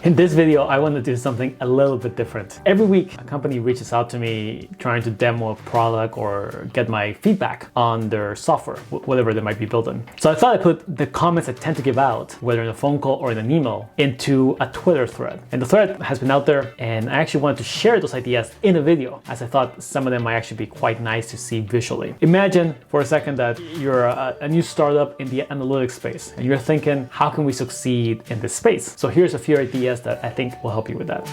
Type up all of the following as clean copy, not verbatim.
In this video, I want to do something a little bit different. Every week, a company reaches out to me trying to demo a product or get my feedback on their software, whatever they might be building. So I thought I'd put the comments I tend to give out, whether in a phone call or in an email, into a Twitter thread. And the thread has been out there, and I actually wanted to share those ideas in a video, as I thought some of them might actually be quite nice to see visually. Imagine for a second that you're a new startup in the analytics space, and you're thinking, how can we succeed in this space? So here's a few ideas that I think will help you with that.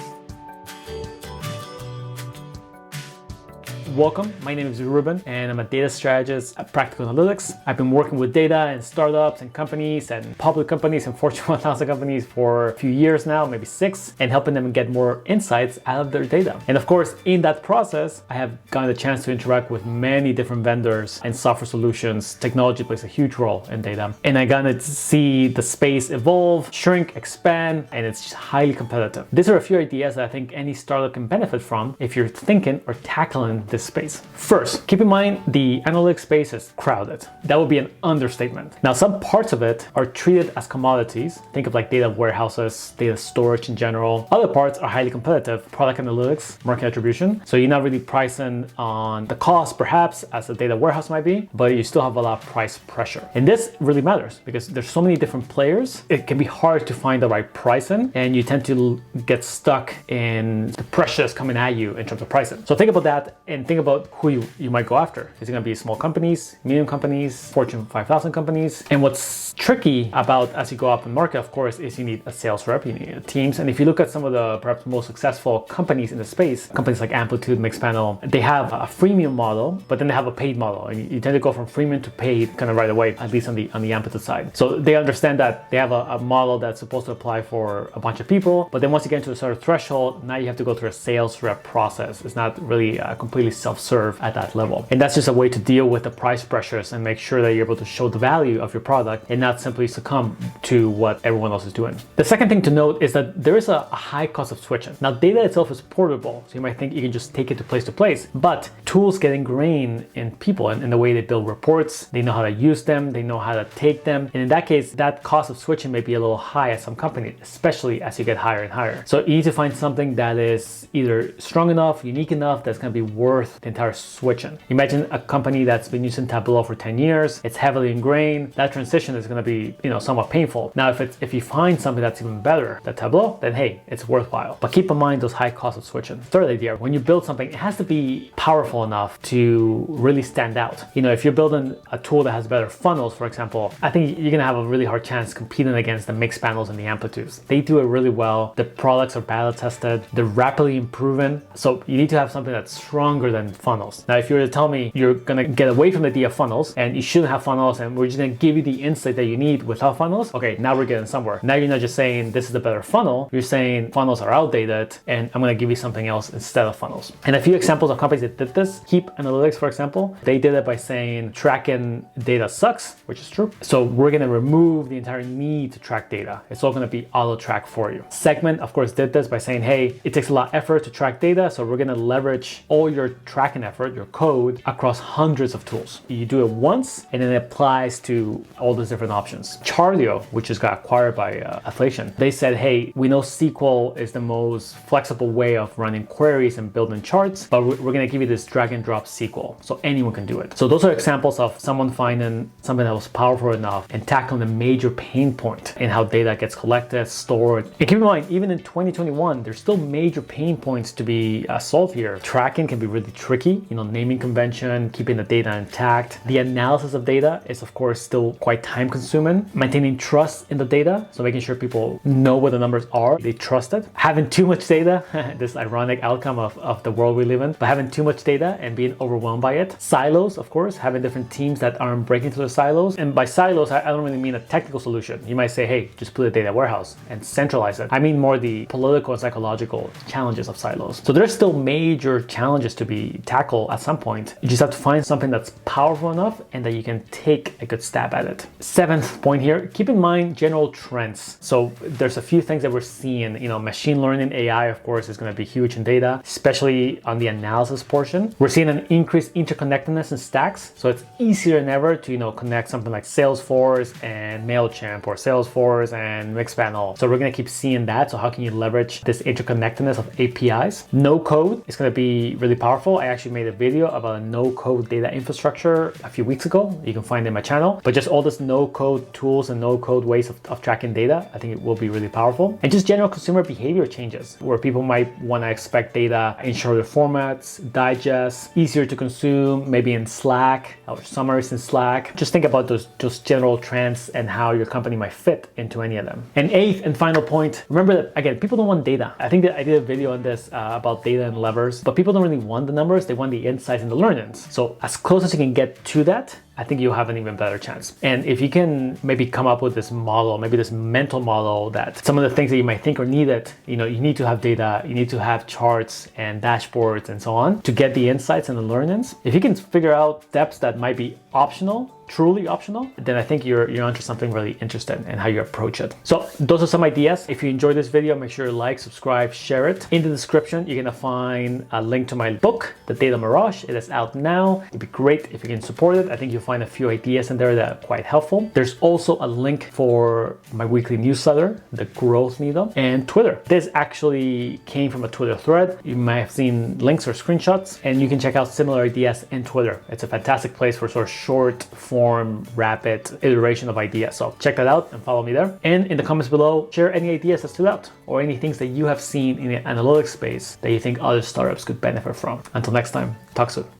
Welcome, my name is Ruben and I'm a data strategist at Practical Analytics. I've been working with data in startups and companies and public companies and Fortune 1000 companies for a few years now, maybe 6, and helping them get more insights out of their data. And of course, in that process, I have gotten the chance to interact with many different vendors and software solutions. Technology plays a huge role in data. And I got to see the space evolve, shrink, expand, and it's just highly competitive. These are a few ideas that I think any startup can benefit from if you're thinking or tackling this space. First, keep in mind the analytics space is crowded. That would be an understatement. Now, some parts of it are treated as commodities. Think of like data warehouses, data storage in general. Other parts are highly competitive, product analytics, market attribution. So you're not really pricing on the cost perhaps as a data warehouse might be, but you still have a lot of price pressure. And this really matters because there's so many different players. It can be hard to find the right pricing and you tend to get stuck in the pressures coming at you in terms of pricing. So think about that and think about who you might go after. Is it going to be small companies, medium companies, Fortune 5000 companies? And what's tricky about as you go up in market, of course, is you need a sales rep, you need teams. And if you look at some of the perhaps most successful companies in the space, companies like Amplitude, Mixpanel, they have a freemium model, but then they have a paid model. And you tend to go from freemium to paid kind of right away, at least on the Amplitude side. So they understand that they have a model that's supposed to apply for a bunch of people, but then once you get into a sort of threshold, now you have to go through a sales rep process. It's not really completely self-serve at that level. And that's just a way to deal with the price pressures and make sure that you're able to show the value of your product and not simply succumb to what everyone else is doing. The second thing to note is that there is a high cost of switching. Now, data itself is portable, so you might think you can just take it to place, but tools get ingrained in people and in the way they build reports. They know how to use them, they know how to take them. And in that case, that cost of switching may be a little high at some companies, especially as you get higher and higher. So you need to find something that is either strong enough, unique enough, that's going to be worth the entire switching. Imagine a company that's been using Tableau for 10 years, it's heavily ingrained. That transition is going to be, somewhat painful. Now, if you find something that's even better than Tableau, then hey, it's worthwhile. But keep in mind those high costs of switching. Third idea, when you build something, it has to be powerful enough to really stand out. If you're building a tool that has better funnels, for example, I think you're going to have a really hard chance competing against the Mixpanels and the Amplitudes. They do it really well. The products are battle tested. They're rapidly improving. So you need to have something that's stronger than funnels. Now, if you were to tell me you're going to get away from the idea of funnels and you shouldn't have funnels and we're just going to give you the insight that you need without funnels, okay, now we're getting somewhere. Now you're not just saying this is a better funnel, you're saying funnels are outdated and I'm going to give you something else instead of funnels. And a few examples of companies that did this, Keep Analytics, for example, they did it by saying tracking data sucks, which is true. So we're going to remove the entire need to track data. It's all going to be auto track for you. Segment, of course, did this by saying, hey, it takes a lot of effort to track data, so we're going to leverage all your tracking effort, your code, across hundreds of tools. You do it once and then it applies to all those different options. Charlio, which just got acquired by Atlassian, they said, hey, we know SQL is the most flexible way of running queries and building charts, but we're going to give you this drag and drop SQL so anyone can do it. So those are examples of someone finding something that was powerful enough and tackling a major pain point in how data gets collected, stored. And keep in mind, even in 2021, there's still major pain points to be solved here. Tracking can be really tricky, naming convention, keeping the data intact. The analysis of data is of course still quite time consuming. Maintaining trust in the data, so making sure people know what the numbers are, they trust it. Having too much data, this ironic outcome of the world we live in, but having too much data and being overwhelmed by it. Silos, of course, having different teams that aren't breaking through the silos. And by silos, I don't really mean a technical solution. You might say, hey, just put a data warehouse and centralize it. I mean more the political and psychological challenges of silos. So there's still major challenges to be probably tackle at some point. You just have to find something that's powerful enough and that you can take a good stab at it. Seventh point here, keep in mind general trends. So there's a few things that we're seeing. Machine learning, AI, of course, is going to be huge in data, especially on the analysis portion. We're seeing an increased interconnectedness in stacks. So it's easier than ever to, connect something like Salesforce and MailChimp or Salesforce and Mixpanel. So we're going to keep seeing that. So how can you leverage this interconnectedness of APIs? No code is going to be really powerful. I actually made a video about a no code data infrastructure a few weeks ago. You can find it in my channel, but just all this no code tools and no code ways of tracking data, I think it will be really powerful. And just general consumer behavior changes where people might want to expect data in shorter formats, digests, easier to consume, maybe in Slack or summaries in Slack. Just think about those general trends and how your company might fit into any of them. And eighth and final point, remember that, again, people don't want data. I think that I did a video on this about data and levers, but people don't really want the numbers. They want the insights and the learnings. So as close as you can get to that, I think you'll have an even better chance. And if you can maybe come up with this model, maybe this mental model that some of the things that you might think are needed, you need to have data, you need to have charts and dashboards and so on to get the insights and the learnings. If you can figure out steps that might be optional, truly optional, then I think you're onto something really interesting in how you approach it. So those are some ideas. If you enjoyed this video, make sure you like, subscribe, share it. In the description, you're gonna find a link to my book, The Data Mirage. It is out now. It'd be great if you can support it. I think you'll find a few ideas in there that are quite helpful. There's also a link for my weekly newsletter, The Growth Meetup, and Twitter. This actually came from a Twitter thread. You might have seen links or screenshots, and you can check out similar ideas in Twitter. It's a fantastic place for sort of short form, rapid iteration of ideas. So check that out and follow me there. And in the comments below, share any ideas that stood out or any things that you have seen in the analytics space that you think other startups could benefit from. Until next time, talk soon.